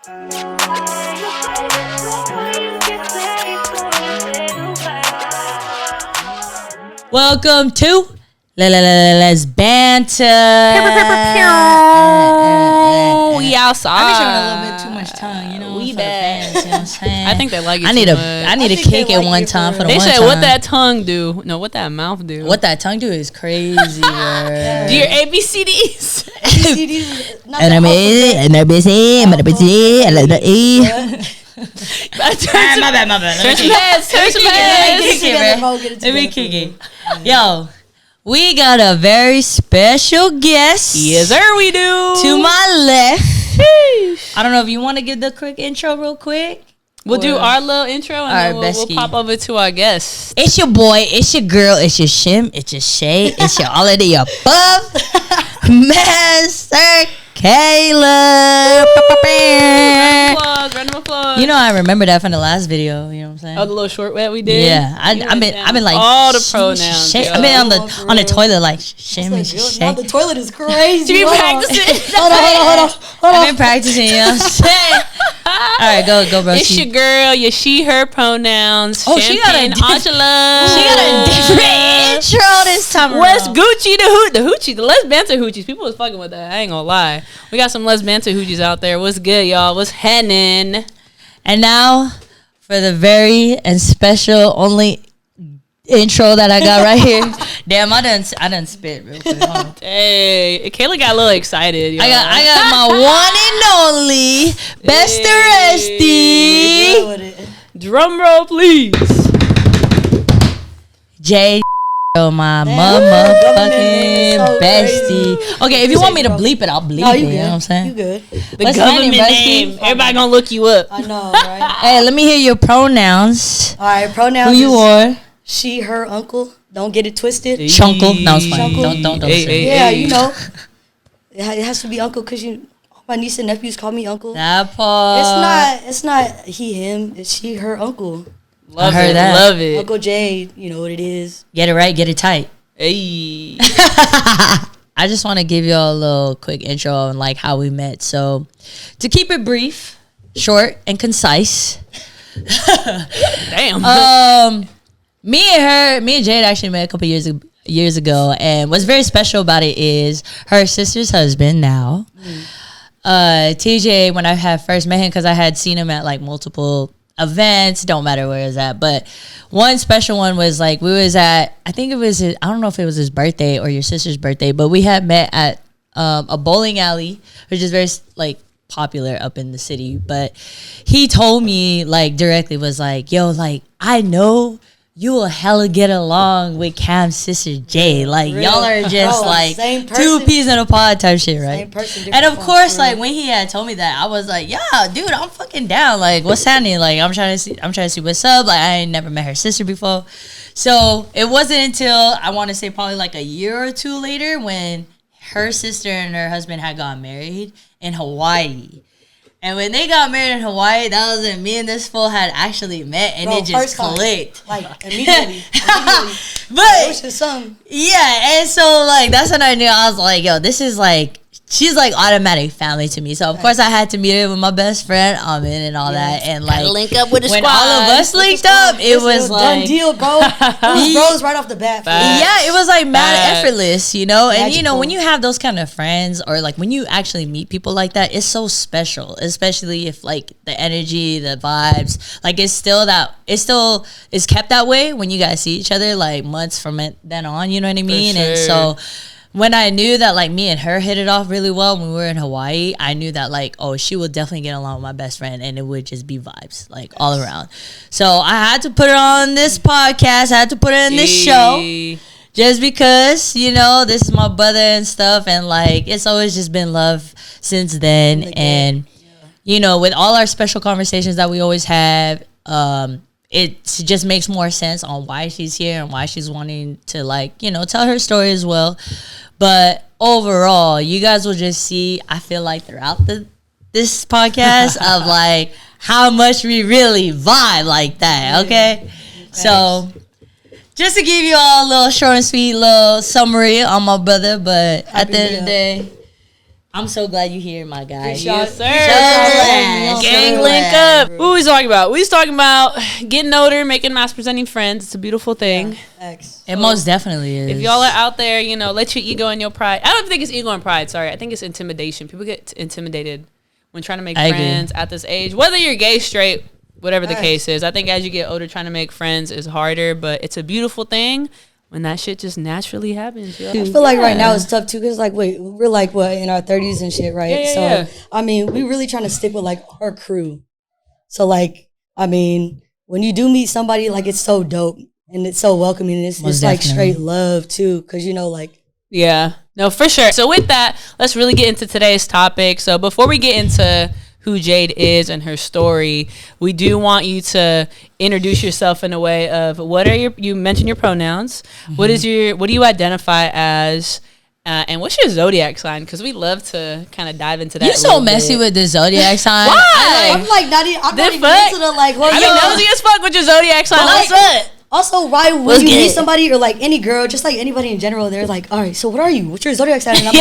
Welcome to Let's Banter. We outside. I'm showing a little bit too much tongue, you know. We bad. You know what I'm saying? I think they like it. I need to kick it one time for the they one said, time. "What that tongue do? No, what that mouth do? What that tongue do is crazy." Do your ABCDs? And I'm busy. My bad. Turn some heads. Let me kick it. Yo, we got a very special guest. Yes, sir, we do. To my left. I don't know if you want to give the quick intro real quick. We'll do our little intro and then we'll pop over to our guests. It's your boy, it's your girl, it's your shim, it's your shade, it's your all of the above. Master Caleb. Round of applause. You know, I remember that from the last video. You know what I'm saying? Oh, the little short wet we did. Yeah, I've been like all the pronouns. I've been on the toilet like shimmy, now the toilet is crazy. You be practicing? Hold on. I've been practicing. You know what I'm saying? All right, go, bro. It's your girl, your she/her pronouns. Oh, she got a different intro this time. What's Gucci the hoochie, the Let's Banter hoochies. People was fucking with that. I ain't gonna lie. We got some Let's Banter hoochies out there. What's good, y'all? What's happening? And now for the very and special only intro that I got right here. Damn, I done spit real quick. Hey, Kayla got a little excited. Y'all. I got my one and only bestie. Drum roll, please. Jade. Oh, my motherfucking bestie. Okay, if you want me to bleep it, I'll bleep it. You know what I'm saying? You good. The government name. Everybody gonna look you up. I know, right? Hey, let me hear your pronouns. All right, pronouns. Who you are? She, her, uncle. Don't get it twisted. Chunkle. No, it's fine. Don't say it. Yeah, you know. It has to be uncle because my niece and nephews call me uncle. That part. It's not he, him. It's she, her, uncle. Love I heard it. that. Love it. Uncle Jade, you know what it is. Get it right, get it tight. Hey. I just want to give y'all a little quick intro on like how we met. So to keep it brief, short, and concise. Damn. Me and Jade actually met a couple years ago, and what's very special about it is her sister's husband now. TJ, when I had first met him, because I had seen him at like multiple events, don't matter where it's at, but one special one was like we was at, I think it was I don't know if it was his birthday or your sister's birthday, but we had met at a bowling alley, which is very like popular up in the city. But he told me like directly, was like, yo, like I know you will hella get along with Cam's sister Jade. Like y'all are just like two peas in a pod type shit, right? Same person, and of course, like when he had told me that, I was like, yeah, dude, I'm fucking down. Like, what's happening? Like, I'm trying to see what's up. Like, I ain't never met her sister before. So it wasn't until I want to say probably like a year or two later when her sister and her husband had gotten married in Hawaii. And when they got married in Hawaii, that was when me and this fool had actually met, and it just clicked. Like, immediately. But, it was just something. Yeah, and so, like, that's when I knew. I was like, yo, this is, like, she's, like, automatic family to me. So, of course, I had to meet her with my best friend, Amin, and all that. And, like, link up with the when squad. all of us linked up, it was, like... Done deal, bro. It was bros right off the bat. Yeah, it was, like, mad effortless, you know? And, you know, Magical. when you have those kind of friends, or, like, when you actually meet people like that, it's so special. Especially if, like, the energy, the vibes, like, it's still kept that way when you guys see each other, like, months from then on, you know what I mean? Sure. And so... when I knew that, like, me and her hit it off really well when we were in Hawaii, I knew that, like, oh, she would definitely get along with my best friend, and it would just be vibes, like, all around. So I had to put her on this podcast. I had to put her in this show just because, you know, this is my brother and stuff, and, like, it's always just been love since then. And, you know, with all our special conversations that we always have, it just makes more sense on why she's here and why she's wanting to, like, you know, tell her story as well. But overall, you guys will just see, I feel like throughout this podcast of like how much we really vibe like that, okay? So just to give you all a little short and sweet little summary on my brother, but at the end of the day, I'm so glad you're here, my guy. Yes, sir. What were we talking about? We was talking about getting older, making mass presenting friends. It's a beautiful thing. It most definitely is. If y'all are out there, you know, let your ego and your pride. I don't think it's ego and pride. Sorry, I think it's intimidation. People get intimidated when trying to make friends at this age. Whether you're gay, straight, whatever the case is. I think as you get older, trying to make friends is harder, but it's a beautiful thing when that shit just naturally happens. Yo. I feel like right now it's tough too, because like we're like what in our 30s and shit, right? So I mean, we really trying to stick with like our crew. So like, I mean, when you do meet somebody, like it's so dope and it's so welcoming, and it's like straight love too, because you know, like. Yeah, no, for sure. So with that, let's really get into today's topic. So before we get into who Jade is and her story, we do want you to introduce yourself in a way of you mentioned your pronouns. Mm-hmm. What do you identify as? And what's your zodiac sign? Because we love to kind of dive into that. You're so messy with the zodiac sign. Why? I'm like not even into the like. I mean, nosy as fuck with your zodiac sign. What's up? Also, why when you meet somebody or like any girl, just like anybody in general, they're like, all right, so what are you? What's your zodiac sign? And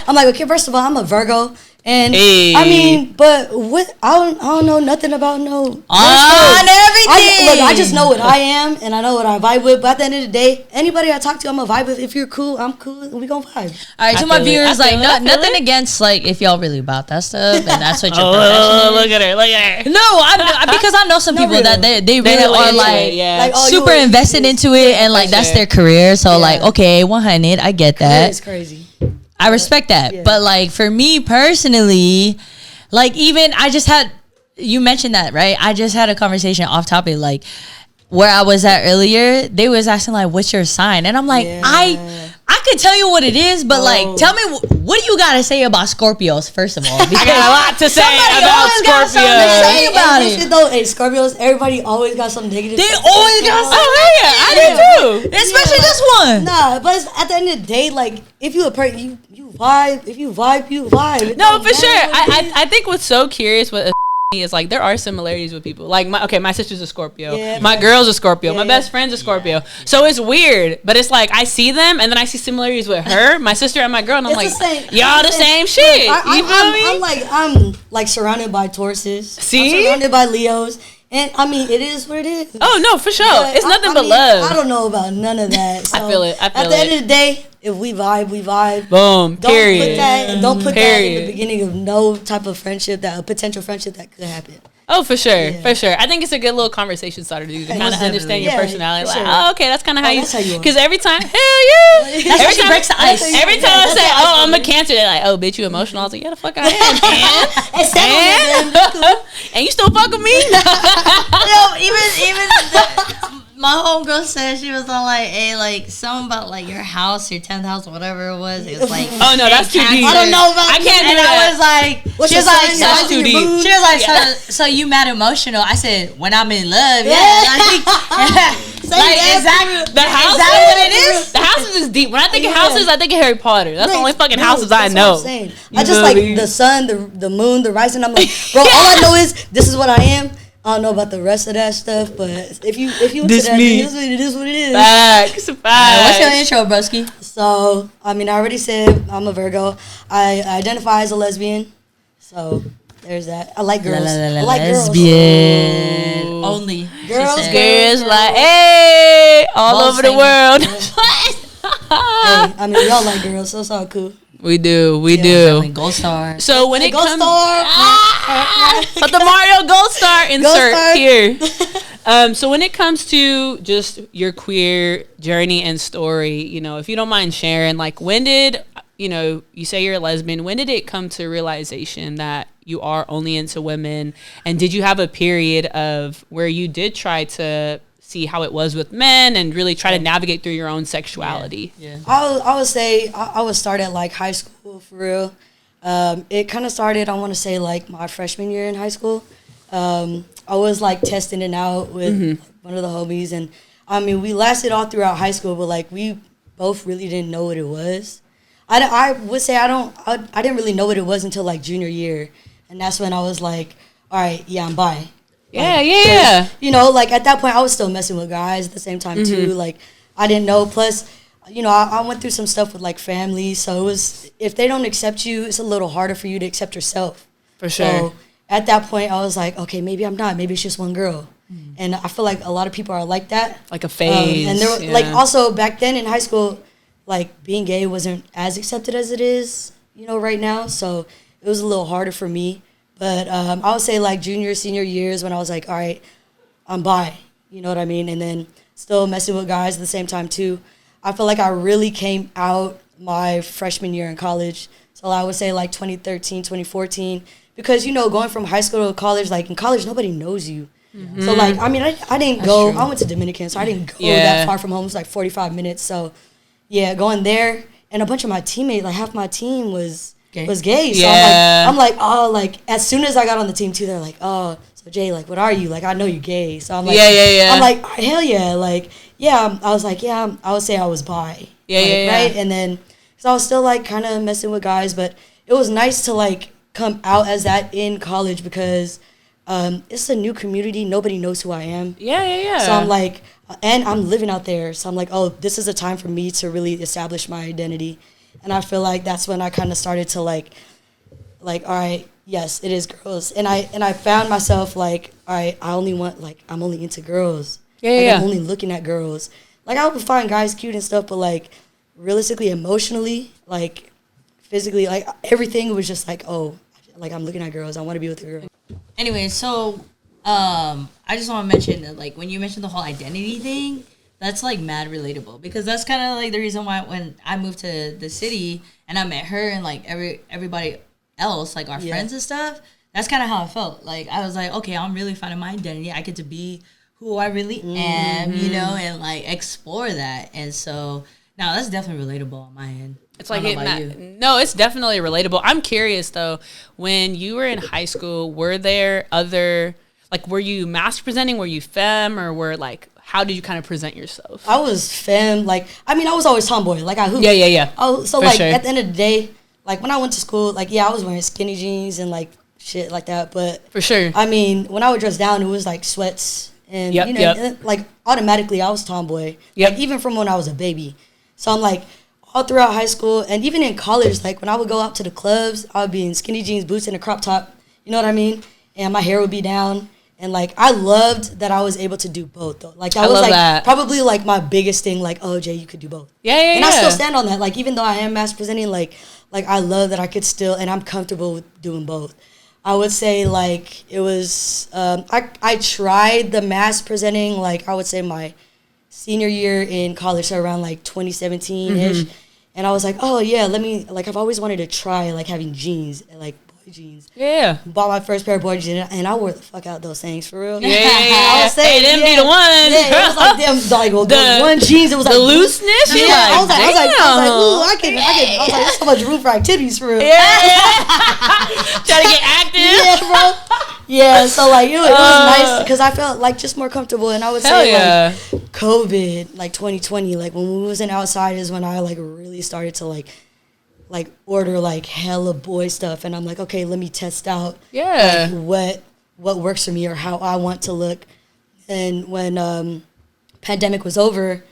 I'm like, okay, first of all, I'm a Virgo. And I mean, but what I don't know nothing about no on everything. I just know what I am and I know what I vibe with. But at the end of the day, anybody I talk to, I'm a vibe with. If you're cool, I'm cool, and we gonna vibe. All right, to my viewers, like nothing against like if y'all really about that stuff and that's what your profession is. Look at her. No, because I know some people that they really are like super invested into it and like that's their career. So like, okay, 100, I get that. It's crazy. I respect that. But like for me personally, like even you mentioned that, right? I just had a conversation off topic, like where I was at earlier, they was asking like, what's your sign? And I'm like, I could tell you what it is, but like, tell me, what do you got to say about Scorpios, first of all? Because I got a lot to say about Scorpios. Say about it. Though, hey, Scorpios, everybody always got something negative. They always got something. Oh, yeah, I do too. Especially this one. Nah, but at the end of the day, like, if you a person, you vibe. If you vibe, you vibe. No, for sure. I think what's so curious with is like there are similarities with people. Like my sister's a Scorpio. Yeah, my girl's a Scorpio. My best friend's a Scorpio. Yeah. So it's weird, but it's like I see them and then I see similarities with her, my sister, and my girl, and I'm like, y'all the same shit. You feel me? I'm like surrounded by Tauruses. See? I'm surrounded by Leos. And I mean, it is what it is. Oh no, for sure. It's nothing but love. I don't know about none of that. So I feel it. At the end of the day, if we vibe, we vibe. Boom. Period. Don't put that in the beginning of no type of friendship, a potential friendship that could happen. Oh, for sure, for sure. I think it's a good little conversation starter to kind of understand your personality. Like, oh, okay, that's kind of how you. Because every time, hell yeah, every time breaks the ice. Every time I say, oh, I'm a Cancer, they're like, oh, bitch, you emotional. I was like, yeah, the fuck I am. And you still fuck with me? Even my homegirl said, she was on like, hey, like something about like your house, your 10th house, whatever it was. It was like, oh no, that's too deep. I don't know about. I can't do that. I was like, she was like, that's too deep. She was like, so you mad emotional? I said, when I'm in love, yeah. Like exactly. The house, is that what it is? The houses is deep. When I think of houses, I think of Harry Potter. That's the only fucking houses I know. I just like the sun, the moon, the rising. I'm like, bro, all I know is this is what I am. I don't know about the rest of that stuff, but if you this that, me. It is what it is. Facts. What's your intro, broski? So, I mean, I already said I'm a Virgo. I identify as a lesbian. So, there's that. I like girls. I like lesbian. Girls. Only. Girls like, hey, all over the world. Hey, I mean, we all like girls, so it's all cool. We do. Gold star. So when it comes, but the Mario Gold Star insert here. So when it comes to just your queer journey and story, you know, if you don't mind sharing, like when did, you know, you say you're a lesbian, when did it come to realization that you are only into women? And did you have a period of where you did try to see how it was with men and really try to navigate through your own sexuality? I would say I would start at like high school for real. It kind of started, I want to say like my freshman year in high school. I was like testing it out with one of the homies, and I mean we lasted all throughout high school, but like we both really didn't know what it was. I would say I didn't really know what it was until like junior year, and that's when I was like, all right, yeah, I'm bi. Yeah. You know, like at that point, I was still messing with guys at the same time too. Like I didn't know. Plus, you know, I went through some stuff with like family, so it was if they don't accept you, it's a little harder for you to accept yourself. For sure. So at that point, I was like, okay, maybe I'm not. Maybe it's just one girl. And I feel like a lot of people are like that. Like a phase. And there were, like, also back then in high school, like, being gay wasn't as accepted as it is, you know, right now. So it was a little harder for me. But I would say, like, junior, senior years when I was like, all right, I'm bi. You know what I mean? And then still messing with guys at the same time, too. I feel like I really came out my freshman year in college. So I would say, like, 2013, 2014. Because, you know, going from high school to college, like, in college, nobody knows you. Mm-hmm. So, like, I mean, I didn't go. I went to Dominican, so I didn't go that far from home. It was, like, 45 minutes. So, yeah, going there. And a bunch of my teammates, like, half my team was gay. So I'm like, oh, like, as soon as I got on the team, too, they're like, oh, so, Jay, like, what are you? Like, I know you're gay. So, I'm like, I'm like, hell yeah. Like, yeah, I was like, yeah, I would say I was bi. Right? And then, so I was still, like, kind of messing with guys. But it was nice to, like, come out as that in college because it's a new community. Nobody knows who I am. So I'm like, and I'm living out there. So I'm like, oh, this is a time for me to really establish my identity. And I feel like that's when I kind of started to like, all right, yes, it is girls. And I found myself like, all right, I only want, like, I'm only into girls. I'm only looking at girls. Like, I would find guys cute and stuff, but, like, realistically, emotionally, like, physically, like, everything was just like, oh, like, I'm looking at girls. I want to be with a girl. Anyway, so I just want to mention that, like, when you mentioned the whole identity thing, that's, like, mad relatable. Because that's kind of, like, the reason why when I moved to the city and I met her and, like, everybody else, like, our friends and stuff, that's kind of how I felt. Like, I was like, okay, I'm really finding my identity. I get to be who I really am, you know, and, like, explore that. And so, now that's definitely relatable on my end. It's like no, it's definitely relatable. I'm curious though, when you were in high school, were there other, like, were you masc presenting? Were you femme, or were, like, how did you kind of present yourself? I was femme. Like, I mean, I was always tomboy. Like, I hooped. Yeah. Oh, so, like, at the end of the day, like, when I went to school, like, I was wearing skinny jeans and, like, shit like that. But for sure, I mean, when I would dress down, it was like sweats and you know, and, like, automatically I was tomboy. Like, even from when I was a baby. So I'm like, all throughout high school and even in college, like, when I would go out to the clubs, I would be in skinny jeans, boots, and a crop top. You know what I mean? And my hair would be down. And, like, I loved that I was able to do both, though. Like, that was, like, probably, like, my biggest thing. Like, oh, Jay, you could do both. And I still stand on that. Like, even though I am masc presenting, like, I love that I could still, and I'm comfortable with doing both. I would say, like, it was, I tried the masc presenting, like, I would say my senior year in college, so around, like, 2017-ish. And I was like, oh, yeah, let me, like, I've always wanted to try, like, having jeans, like, boy jeans. Bought my first pair of boy jeans, and I wore the fuck out those things, for real. I was saying, them be the ones. It was like them, like, the one jeans, it was like. The looseness? I was like, ooh, I was like, there's so much room for activities, for real. Trying to get active. Bro. Yeah, so, like, it was nice because I felt, like, just more comfortable. And I would say, like, COVID, like, 2020, like, when we wasn't outside is when I, like, really started to, like order, like, hella boy stuff. And I'm like, okay, let me test out like, what works for me or how I want to look. And when pandemic was over,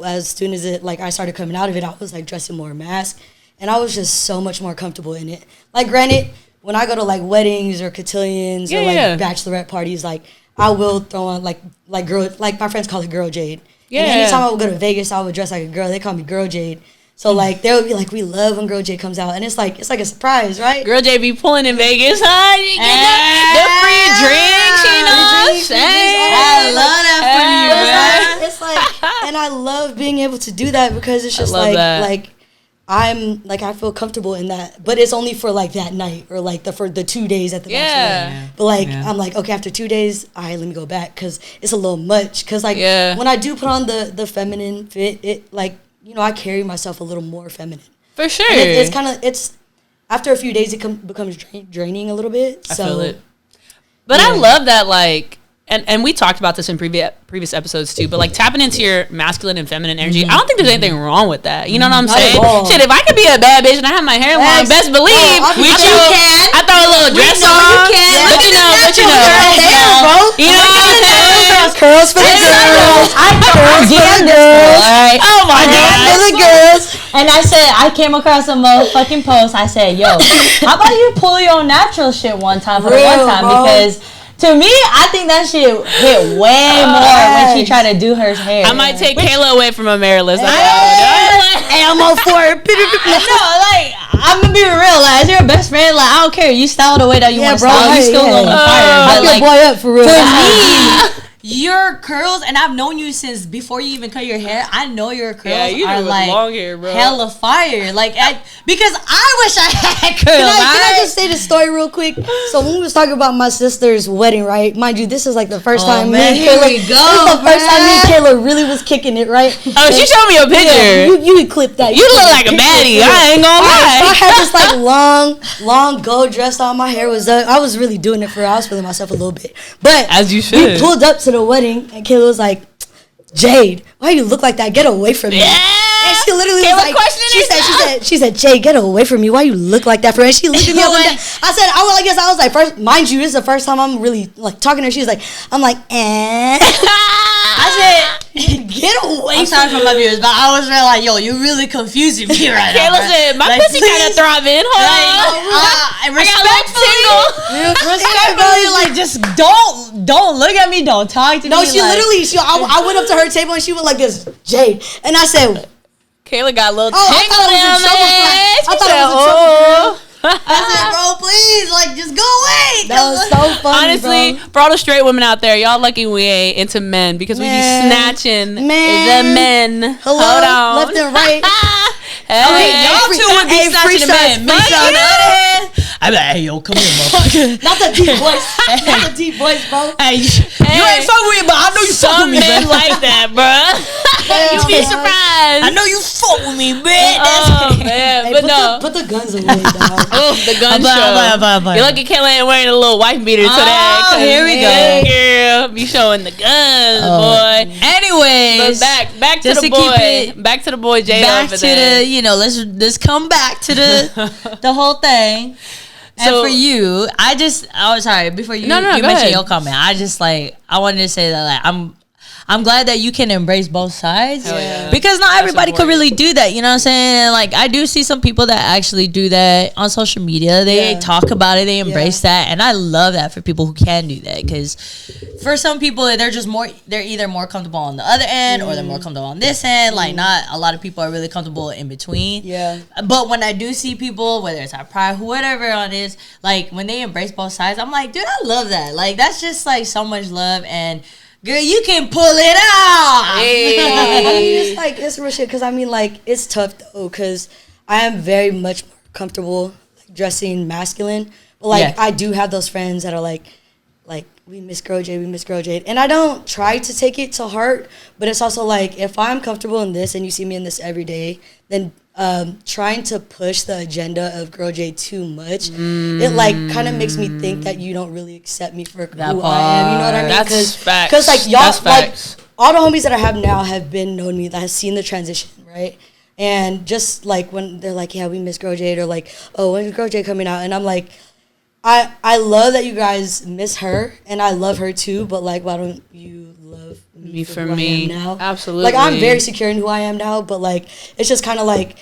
as soon as it, like, I started coming out of it, I was, like, dressing more masc. And I was just so much more comfortable in it. Like, granted, when I go to, like, weddings or cotillions or, like, bachelorette parties, like, I will throw on, like girl, like, my friends call it Girl Jade. And anytime I would go to Vegas, I would dress like a girl. They call me Girl Jade. So, like, they would be like, we love when Girl Jade comes out. And it's like a surprise, right? Girl Jade be pulling in Vegas, huh? You get the free drinks, you know? I love that for you, it's like, and I love being able to do that because it's just like, I'm, like, I feel comfortable in that. But it's only for, like, that night or, like, for the 2 days at the bachelor. But, like, I'm like, okay, after 2 days, all right, let me go back because it's a little much. Because, like, when I do put on the feminine fit, it, like, you know, I carry myself a little more feminine. For sure. And it's kind of, after a few days, it becomes draining a little bit. So, I feel it. But I love that, like, and we talked about this in previous episodes too, but, like, tapping into your masculine and feminine energy, I don't think there's anything wrong with that. You know what I'm saying? Shit, if I could be a bad bitch and I have my hair long, best believe I throw a little dress on. You can. But you know. You know what I'm saying? Curls for the girls. I DM'd this girl, alright? Oh my god. For the girls. And I said, I came across a motherfucking post. I said, yo, how about you pull your own natural shit one time for the one time? Bro. Because to me, I think that shit hit way more when she tried to do her hair. I might take Kayla away from Amerilis. Hey, I'm all for it. No, like, I'm gonna be real. Like, as your best friend, like, I don't care. You style the way that you want to style. You still gonna fire. Hype your boy up for real. For me, your curls, and I've known you since before you even cut your hair. I know your curls you are like long hair, bro. hella fire. Like, because I wish I had curls. Can I just say the story real quick? So when we was talking about my sister's wedding, right? Mind you, this is like the first time man, me and here Kayla. we go, This is the first time me and Kayla really was kicking it, right? Oh, she showed me a picture. Yeah, you clipped that. You look like a baddie. I ain't gonna lie. So I had this like long gold dress on. My hair was up. I was really doing it for her. I was feeling myself a little bit. But As you we should. pulled up to the wedding and Kayla was like, Jade, why you look like that? Get away from me. Yeah. And she literally Kayla was like, questioning she said, Jade, get away from me. Why you look like that? For her? And she looked at me up and down. I was like, first, mind you, this is the first time I'm really like talking to her. She's like, I'm like, I said, get away. I'm sorry for my viewers, but I was really like, yo, you really confusing me right now. Kayla said, my like, pussy kind of throbbing. Hold on. Respectfully, like, just don't look at me. Don't talk to me. no, she like, literally, I went up to her table and she went like this, Jade. And I said, Kayla got a little I tingle thought it was down in trouble for there. I thought She it was in said, trouble "Oh." I said, bro, please, like, just go away. that was so funny, Honestly, bro. for all the straight women out there, y'all lucky we ain't into men because we be Man. snatching the Man. men. Hello, Hold on. left and right. Hey, Y'all two would be Hey, free snatching the shots, man. Me, free on the other hand, I be like, hey, yo, come here, motherfucker. Not the deep voice. Not the deep voice, bro. Hey, you ain't fuck with me, but I know you fuck some with me, men bro. like that, bruh. You be surprised. I know you fuck with me, man. Oh man, Hey, but no. put the guns away, dog. Oh, the gun show. Bye. You're lucky Kayla ain't wearing a little wife beater today. Oh, 'cause here we go. Girl, be showing the guns, boy. Anyways, But back to just the to keep boy. it Back to the boy Jade back over to there. let's come back to the whole thing. And So- for you, sorry, before you, No, you go mention ahead. your comment, I wanted to say that like I'm glad that you can embrace both sides. Hell yeah. Because not That's everybody could important. really do that, you know what I'm saying? And like I do see some people that actually do that on social media. They Yeah. talk about it, they embrace that, and I love that for people who can do that because for some people they're either more comfortable on the other end or they're more comfortable on this end. Like not a lot of people are really comfortable in between. Yeah. But when I do see people, whether it's our pride, whatever on is, like when they embrace both sides, I'm like, dude, I love that. Like that's just like so much love, and girl, you can pull it off. I mean, it's real shit. Because I mean, like, it's tough though. Because I am very much more comfortable like, dressing masculine. But like, Yeah. I do have those friends that are like, we miss Girl Jade, and I don't try to take it to heart. But it's also like, if I'm comfortable in this and you see me in this every day, then trying to push the agenda of Girl Jade too much, it like kind of makes me think that you don't really accept me for who I am. You know what I mean? That's facts. Because like y'all, That's like facts. all the homies that I have now have been known me, that has seen the transition, right? And just like when they're like, yeah, we miss Girl Jade, or like, oh, when's Girl Jade coming out? And I'm like, I love that you guys miss her, and I love her too. But like, why don't you love me for who I am now? Absolutely. Like, I'm very secure in who I am now, but like, it's just kind of like,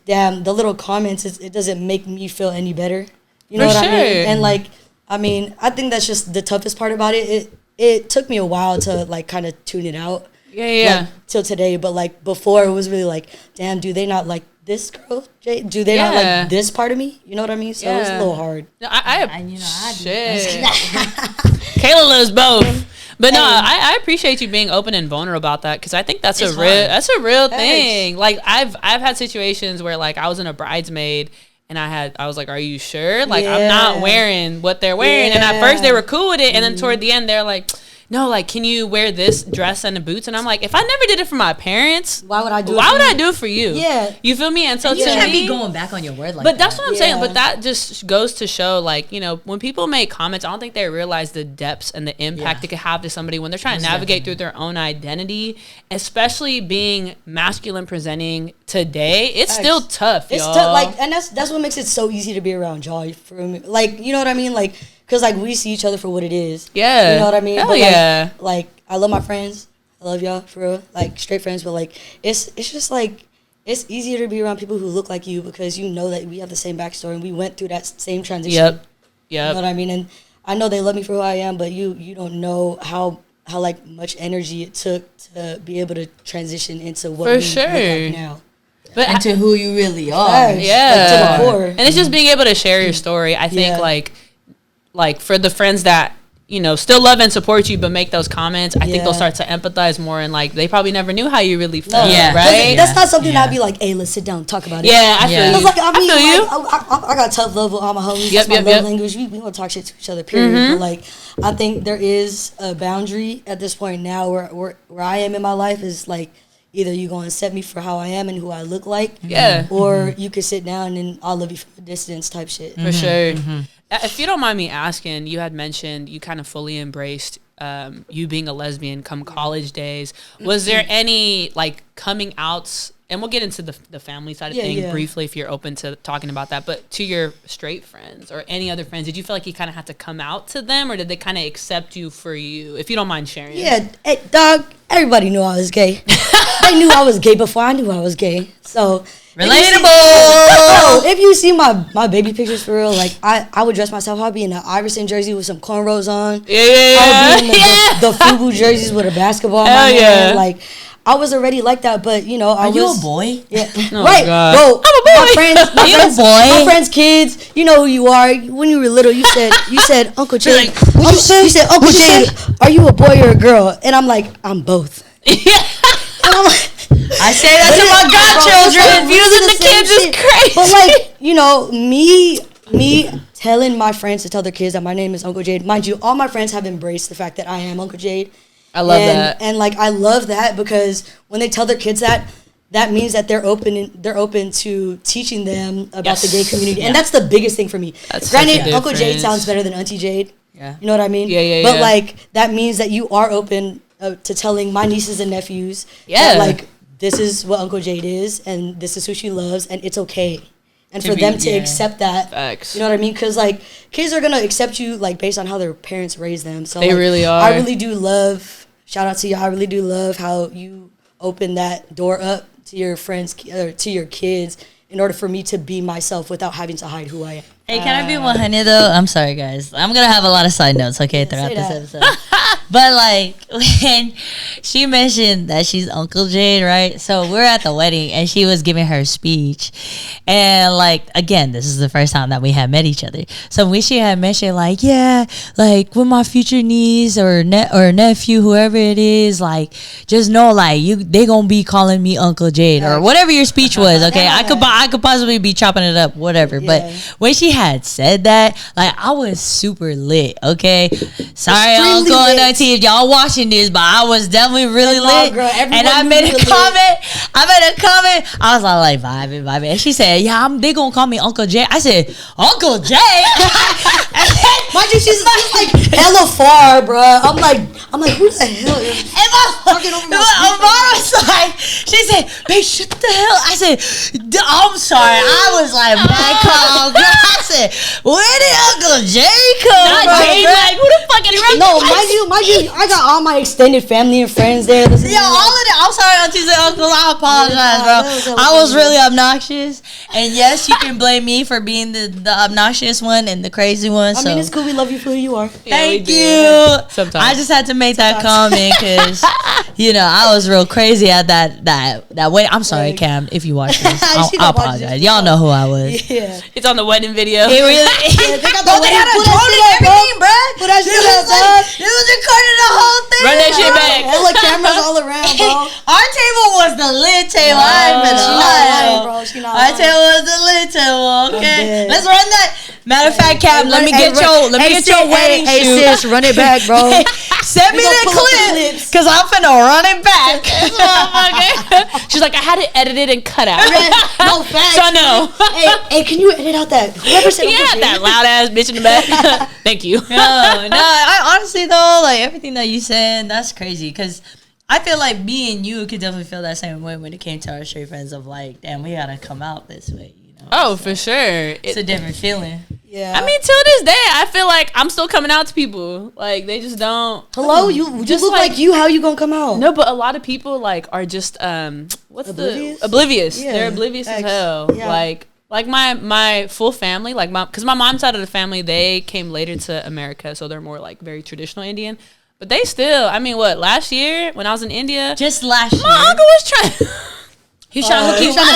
damn, the little comments, it doesn't make me feel any better. You know For what I mean? sure. And like, I mean, I think that's just the toughest part about it. It took me a while to like kind of tune it out. Yeah. Like, till today, but like before, it was really like, damn, do they not like this girl, Jay? Do they not Yeah. like this part of me? You know what I mean? So it's a Yeah. little hard. No, I do. shit. Kayla loves both. But no, I appreciate you being open and vulnerable about that, because I think that's It's a real Thanks. thing. Like I've had situations where like I was in a bridesmaid and I was like, are you sure? Like I'm not Yeah. wearing what they're wearing. And at first they were cool with it, and then toward the end they're like, no, like, can you wear this dress and the boots? And I'm like, if I never did it for my parents, Why would I do it? why for would you? I do it for you? Yeah. You feel me? And so You to can't me, be going back on your word like but that's that. what I'm saying. Yeah. But that just goes to show, like, you know, when people make comments, I don't think they realize the depths and the impact Yeah. it could have to somebody when they're trying to navigate through their own identity, especially being masculine presenting today. It's still tough, It's y'all. tough, like, and that's what makes it so easy to be around y'all. For me, like, you know what I mean, like, because like we see each other for what it is. Yeah. You know what I mean? Hell But, yeah. Like, I love my friends. I love y'all for real, like straight friends. But like, it's just like it's easier to be around people who look like you because you know that we have the same backstory and we went through that same transition. Yep. You know what I mean? And I know they love me for who I am, but you don't know how like much energy it took to be able to transition into what we look like now. But into who you really are. Yeah. Like, to the core. And it's just being able to share your story. I think like for the friends that, you know, still love and support you but make those comments, I think they'll start to empathize more, and like they probably never knew how you really felt. Right? That's not something I'd be like, hey, let's sit down and talk about it. Yeah, I feel you. Like, I mean, feel you. I got tough love with all my homies. That's my love language. We want to talk shit to each other, period. But like, I think there is a boundary at this point now where I am in my life is like, either you gonna accept me for how I am and who I look like, or you could sit down and I'll love you from a distance type shit. For sure. If you don't mind me asking, you had mentioned you kind of fully embraced you being a lesbian come college days. Was there any like coming outs? And we'll get into the family side of things briefly if you're open to talking about that. But to your straight friends or any other friends, did you feel like you kind of had to come out to them, or did they kind of accept you for you? If you don't mind sharing. Yeah, hey, dog, everybody knew I was gay. They knew I was gay before I knew I was gay. So relatable. If you see my baby pictures for real, like I would dress myself. I'd be in an Iverson jersey with some cornrows on. I would be in the FUBU jerseys with a basketball in my hand. Like, I was already like that, but you know, Are you a boy? Yeah, right. God. Bro, I'm a boy. My friends' kids. You know who you are. When you were little, you said Uncle Jade. What you say? You said Uncle Jade. Are you a boy or a girl? And I'm like, I'm both. I say that to my godchildren. Confusing the kids is crazy. But like, you know, me telling my friends to tell their kids that my name is Uncle Jade. Mind you, all my friends have embraced the fact that I am Uncle Jade. I love that. And like, I love that because when they tell their kids that means that they're open to teaching them about the gay community. And that's the biggest thing for me. Granted, Uncle Jade sounds better than Auntie Jade. Yeah. You know what I mean? But like, that means that you are open to telling my nieces and nephews that like, this is what Uncle Jade is, and this is who she loves, and it's okay. And for them to accept that, you know what I mean? Because like, kids are gonna accept you like based on how their parents raised them. So they like, really are. I really do love. Shout out to you. I really do love how you open that door up to your friends or to your kids in order for me to be myself without having to hide who I am. Hey, can I be 100 though? I'm sorry, guys. I'm gonna have a lot of side notes, okay, throughout this episode. But like, when she mentioned that she's Uncle Jade, right? So we're at the wedding and she was giving her speech, and like, again, this is the first time that we had met each other. So when she had mentioned like, yeah, like with my future niece or nephew, whoever it is, like, just know like they gonna be calling me Uncle Jade or whatever your speech was. Okay, I could possibly be chopping it up, whatever. But when she had said that, like, I was super lit. Okay, sorry, Extremely Uncle and lit. Auntie, if y'all watching this, but I was definitely really lit. Girl, and I made a comment. I was all like vibing. And she said, "Yeah, they gonna call me Uncle Jay." I said, "Uncle Jay." Mind you, she's like hella far, bro. I'm like, who the hell is talking over my was like, she said, "Babe, shut the hell." I said, "I'm sorry." I was like, "Man, calm." I said, "Where did Uncle Jay come from?" Like, who the fuck is right? No, mind you, I got all my extended family and friends there. All of it. I'm sorry, aunties and uncles. I apologize, bro. I was really obnoxious, and yes, you can blame me for being the obnoxious one and the crazy one. I mean, it's cool. We love you for who you are. Thank you. Sometimes I just had to make that comment because, you know, I was real crazy at that way. I'm sorry, Cam, if you watch this. I apologize. Y'all know who I was. Yeah, it's on the wedding video. It really. they got the They had a drone and everything, bro. Put that shit up, dog. It was recording the whole thing. Run that shit back. Hella cameras all around, bro. Our table was the lit table. I ain't been lying. Our table was the lit table. Okay, let's run that. Matter of fact, Cam, let me get your wedding shoot. Hey, sis, run it back, bro. Send me that clip, cause I'm finna run it back. She's like, I had it edited and cut out. No facts. So no. Hey, can you edit out that? Whoever said that loud ass bitch in the back. Thank you. No. I honestly though, like everything that you said, that's crazy. Cause I feel like me and you could definitely feel that same way when it came to our straight friends of like, damn, we gotta come out this way. Oh, for sure. It's a different feeling. Yeah. I mean, till this day, I feel like I'm still coming out to people. Like, they just don't. Hello, you just look like you. How you gonna come out? No, but a lot of people, like, are just, oblivious? Yeah. They're oblivious as hell. Yeah. Like my full family, like, because my mom's side of the family, they came later to America, so they're more, like, very traditional Indian. But they still, I mean, last year, when I was in India. Just last year. My uncle was trying. He's trying to hook you up with a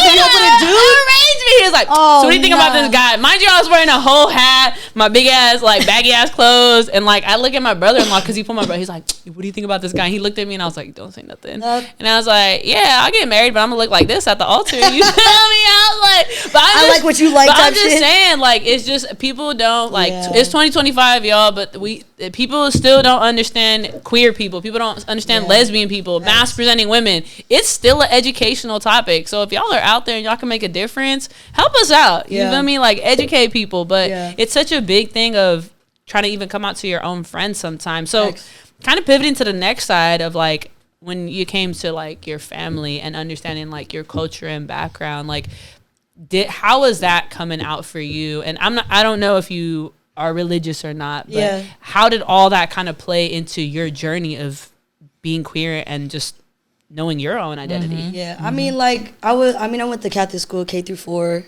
dude. Arrange me. He was like, so what do you think about this guy? Mind you, I was wearing a whole hat, my big ass, like, baggy ass clothes, and, like, I look at my brother-in-law because he put my brother. He's like, what do you think about this guy? And he looked at me and I was like, don't say nothing. And I was like, yeah, I'll get married, but I'm gonna look like this at the altar. You feel me? I was like, but I like what you like. But I'm just saying, like, it's just people don't like. It's 2025, y'all, but people still don't understand queer people. People don't understand lesbian people, masc presenting women. It's still an educational topic. So if y'all are out there and y'all can make a difference, help us out. You feel me? Like, educate people. But it's such a big thing of trying to even come out to your own friends sometimes. So kind of pivoting to the next side of, like, when you came to, like, your family and understanding, like, your culture and background, like, how was that coming out for you? And I don't know if you are religious or not, but how did all that kind of play into your journey of being queer and just knowing your own identity? I mean, like, I went to Catholic school, K through 4,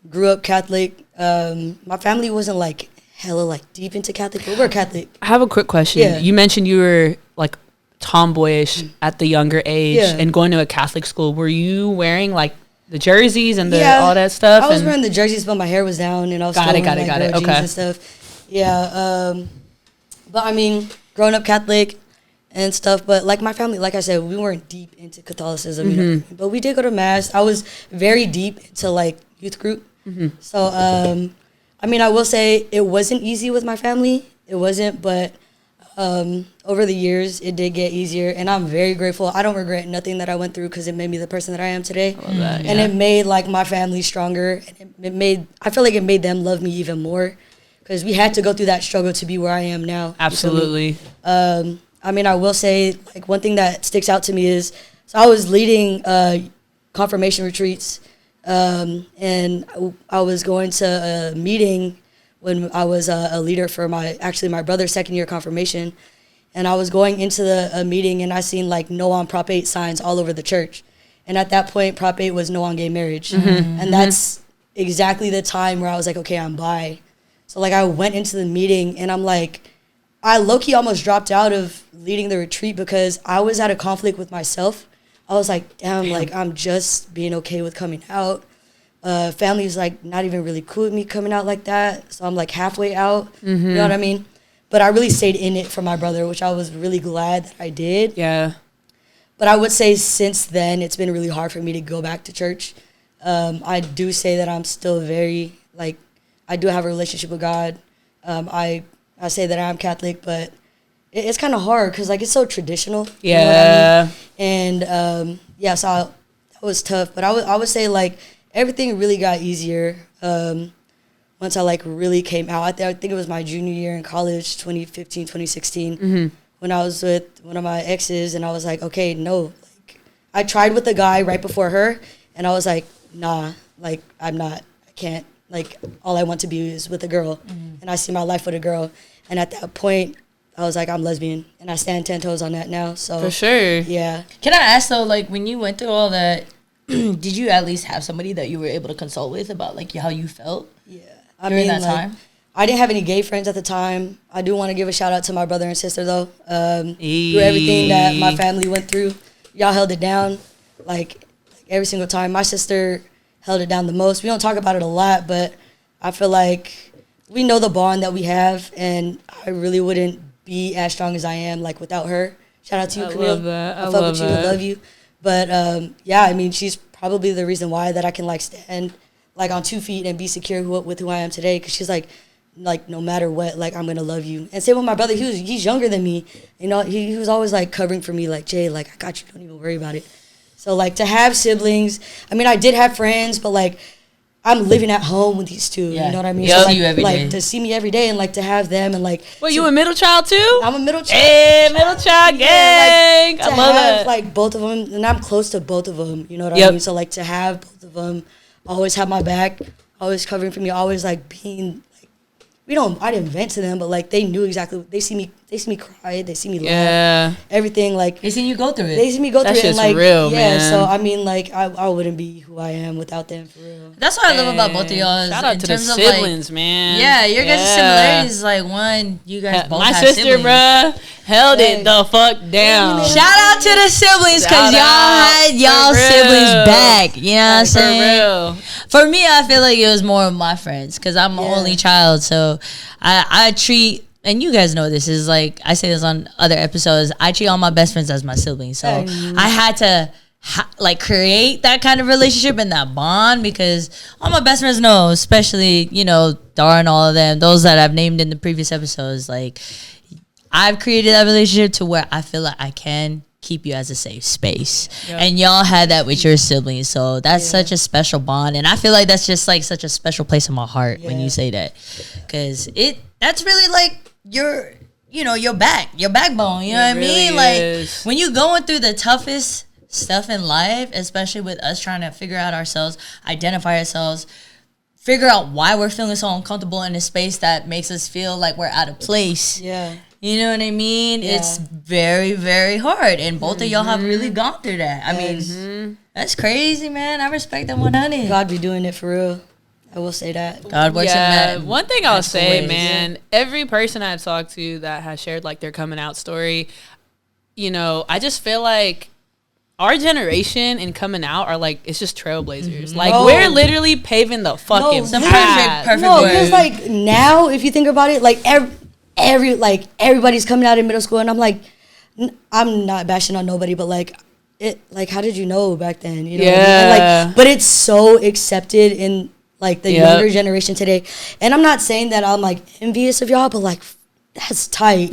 grew up Catholic. My family wasn't, like, hella, like, deep into Catholic, but we're Catholic. I have a quick question. You mentioned you were, like, tomboyish at the younger age and going to a Catholic school. Were you wearing, like, the jerseys and all that stuff? I was wearing the jerseys, but my hair was down, and I was got it. Okay. And stuff. But I mean, growing up Catholic and stuff, but, like, my family, like I said, we weren't deep into Catholicism, you know, but we did go to mass. I was very deep into, like, youth group. So I mean, I will say it wasn't easy with my family. It wasn't, but over the years, it did get easier, and I'm very grateful. I don't regret nothing that I went through because it made me the person that I am today. I love that, and it made, like, my family stronger. And I feel like it made them love me even more because we had to go through that struggle to be where I am now. Absolutely. I mean, I will say, like, one thing that sticks out to me is, so I was leading confirmation retreats, and I was going to a meeting when I was a leader for my brother's second year confirmation. And I was going into the meeting, and I seen, like, no on Prop 8 signs all over the church. And at that point, Prop 8 was no on gay marriage. And that's exactly the time where I was like, okay, I'm bi. So, like, I went into the meeting, and I'm like, I low-key almost dropped out of leading the retreat because I was at a conflict with myself. I was like, damn. Like, I'm just being okay with coming out. Family's, like, not even really cool with me coming out like that. So I'm, like, halfway out. You know what I mean? But I really stayed in it for my brother, which I was really glad that I did. Yeah. But I would say since then, it's been really hard for me to go back to church. I do say that I'm still very, like, I do have a relationship with God. I say that I'm Catholic, but it's kind of hard because, like, it's so traditional. Yeah. You know what I mean? And, so that was tough. But I would say, like, everything really got easier once I, like, really came out. I think it was my junior year in college, 2015, 2016, when I was with one of my exes, and I was like, okay, no. Like, I tried with a guy right before her, and I was like, nah, like, I can't. Like, all I want to be is with a girl, and I see my life with a girl. And at that point, I was like, I'm lesbian, and I stand 10 toes on that now. So for sure. Yeah. Can I ask, though, like, when you went through all that, did you at least have somebody that you were able to consult with about, like, how you felt? Yeah. During that time? I didn't have any gay friends at the time. I do want to give a shout out to my brother and sister, though. Through everything that my family went through, y'all held it down, like every single time. My sister held it down the most. We don't talk about it a lot, but I feel like we know the bond that we have, and I really wouldn't be as strong as I am, like, without her. Shout out to you, Camille. I love that. I fuck with you. I love you. But, I mean, she's probably the reason why that I can, like, stand, like, on 2 feet and be secure with who I am today, because she's like, no matter what, like, I'm going to love you. And same with my brother. He's younger than me. You know, he was always, like, covering for me, like, Jade, like, I got you. Don't even worry about it. So, like, to have siblings, I mean, I did have friends, but, like, I'm living at home with these two. Yeah. You know what I mean? Yep. So, like, you every day. To see me every day and, like, to have them and, like. Well, you a middle child, too? I'm a middle child. Hey, middle child gang. Like, I love that. Like, both of them, and I'm close to both of them. You know what I mean? So, like, to have both of them always have my back, always covering for me, always like being like, I didn't vent to them, but like they knew exactly. They see me cry, they see me laugh, everything. Like they see you go through it. They see me go through it, and like real, man. So I mean, like I wouldn't be who I am without them, for real. That's what I love about both of y'all. Shout out to the siblings, man. Yeah, your guys' similarities. Like one, you guys both. My have sister, siblings. bruh, held it the fuck down. Shout out to the siblings, because y'all had y'all siblings back. You know what I'm saying? For me, I feel like it was more of my friends, because I'm an only child. So I treat, and you guys know this, is like, I say this on other episodes, I treat all my best friends as my siblings. So I had to like create that kind of relationship and that bond, because all my best friends know, especially, you know, Dara and all of them, those that I've named in the previous episodes, like I've created that relationship to where I feel like I can keep you as a safe space. And y'all had that with your siblings, so that's such a special bond, and I feel like that's just like such a special place in my heart when you say that, because that's really like your, you know, your backbone, you know what I mean? Like when you going through the toughest stuff in life, especially with us trying to figure out ourselves, identify ourselves, figure out why we're feeling so uncomfortable in a space that makes us feel like we're out of place. You know what I mean? It's very, very hard. And both of y'all have really gone through that. I mean, that's crazy, man. I respect that 100. God be doing it for real. I will say that. God works in that. One thing I'll say, man, every person I've talked to that has shared like their coming out story, you know, I just feel like our generation and coming out are like, it's just trailblazers. Like we're literally paving the fucking path. Perfect no, word. because like now, if you think about it, like everybody's coming out in middle school, and I'm like, I'm not bashing on nobody, but like how did you know back then? You know what I mean? And like, but it's so accepted in like the younger generation today. And I'm not saying that I'm like envious of y'all, but like that's tight.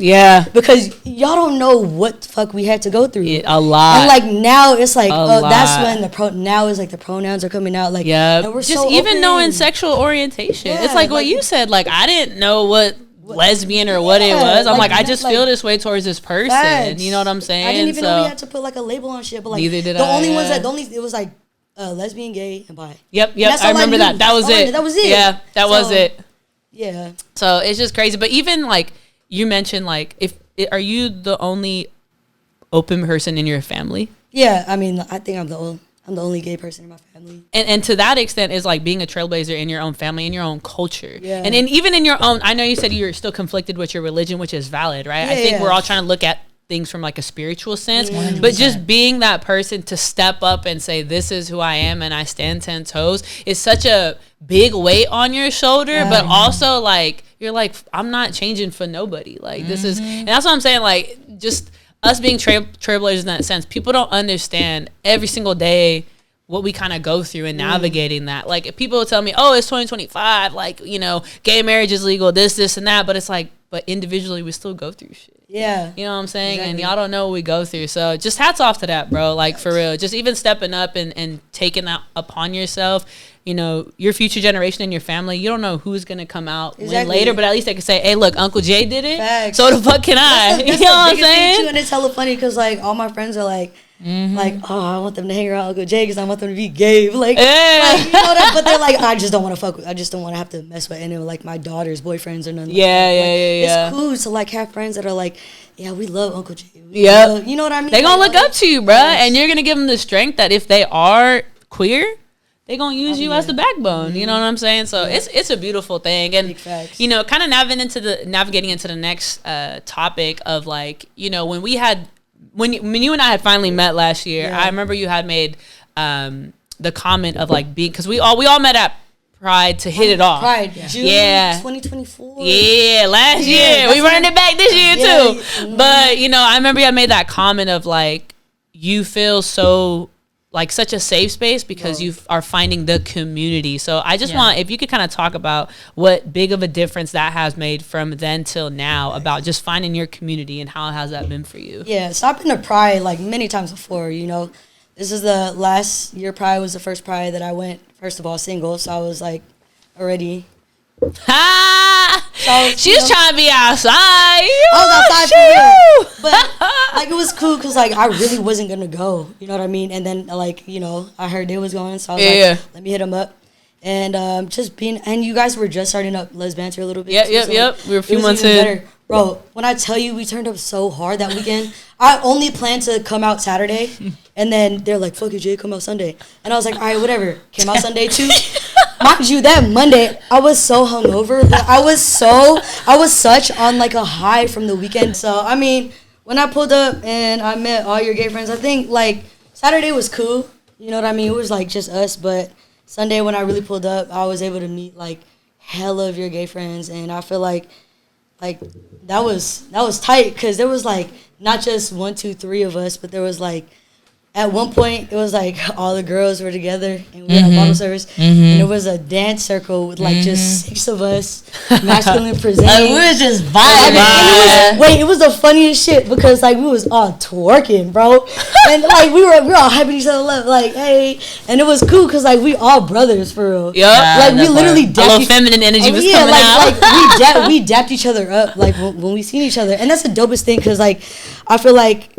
Because y'all don't know what the fuck we had to go through. A lot. And like now it's like, that's when now is like the pronouns are coming out. Like, and we're just so even open. knowing sexual orientation. It's like what you said. Like I didn't know what lesbian or what it was. I'm like I just feel this way towards this person. Facts. You know what I'm saying? I didn't even know we had to put like a label on shit. But like neither did the only ones that it was like lesbian, gay, and bi. Yep. I remember that. That was it. That was it. Yeah, that was it. Yeah. So it's just crazy. But even like you mentioned, like are you the only open person in your family? Yeah, I mean, I think I'm the only gay person in my family. And to that extent is like being a trailblazer in your own family, in your own culture. Yeah. And even in your own, I know you said you're still conflicted with your religion, which is valid, right? I think we're all trying to look at things from like a spiritual sense, 100%. But just being that person to step up and say, this is who I am and I stand 10 toes is such a big weight on your shoulder, but also like, you're like, I'm not changing for nobody. Like this is, and that's what I'm saying. Like just us being trailblazers in that sense, people don't understand every single day what we kind of go through in navigating that. Like if people will tell me, oh, it's 2025, like, you know, gay marriage is legal, this and that, but it's like, but individually we still go through shit. Yeah. You know what I'm saying? Exactly. And y'all don't know what we go through. So just hats off to that, bro. Like for real, just even stepping up and taking that upon yourself. You know, your future generation and your family, you don't know who's going to come out later, but at least they can say, hey, look, Uncle Jay did it. Facts. So the fuck can I? That's you know what I'm saying? Too, and it's hella funny because like all my friends are like, oh, I want them to hang around Uncle Jay because I want them to be gay. Like, like you know that, but they're like, I just don't want to fuck with, I just don't want to have to mess with any of like my daughter's boyfriends or nothing. It's cool to like have friends that are like, yeah, we love Uncle Jay. You know what I mean? They're going to look up to you, bro. And you're going to give them the strength that if they are queer, they're going to use you as the backbone. You know what I'm saying? So it's a beautiful thing. And, you know, kind of navigating into the next topic of like, you know, when you and I had finally met last year, I remember you had made the comment of like being, because we all met at Pride to hit it off. June 2024. Yeah, last year. We running it back this year too. But, you know, I remember you had made that comment of like, you feel so like such a safe space because you are finding the community. So I just want, if you could kind of talk about what big of a difference that has made from then till now about just finding your community and how has that been for you? Yeah, so I've been to Pride like many times before, you know. This is the last year Pride was the first Pride that I went, first of all, single. So I was like already. She was trying to be outside. I was outside for real. But like it was cool because like I really wasn't gonna go. You know what I mean? And then like, you know, I heard they was going, so I was like, let me hit them up. And just being, and you guys were just starting up Les Banter a little bit. Yep. We were a few months in. Better. Bro, when I tell you we turned up so hard that weekend, I only planned to come out Saturday, and then they're like, fuck it, Jade, come out Sunday. And I was like, all right, whatever. Came out Sunday too. Mind you, that Monday, I was so hungover. I was such on like a high from the weekend. So, I mean, when I pulled up and I met all your gay friends, I think like Saturday was cool. You know what I mean? It was like just us, but Sunday when I really pulled up, I was able to meet like hella of your gay friends, and I feel like that was tight because there was like not just 1, 2, 3 of us, but there was like at one point it was like all the girls were together and we had bottle service, and it was a dance circle with like just 6 of us, masculine presenting. We was just vibing. It was the funniest shit because like we was all twerking, bro, and like we were all hyping each other up, like hey, and it was cool because like we all brothers for real. Yeah, like we literally a little feminine energy was coming out. Like we dapped each other up like when we seen each other, and that's the dopest thing because like I feel like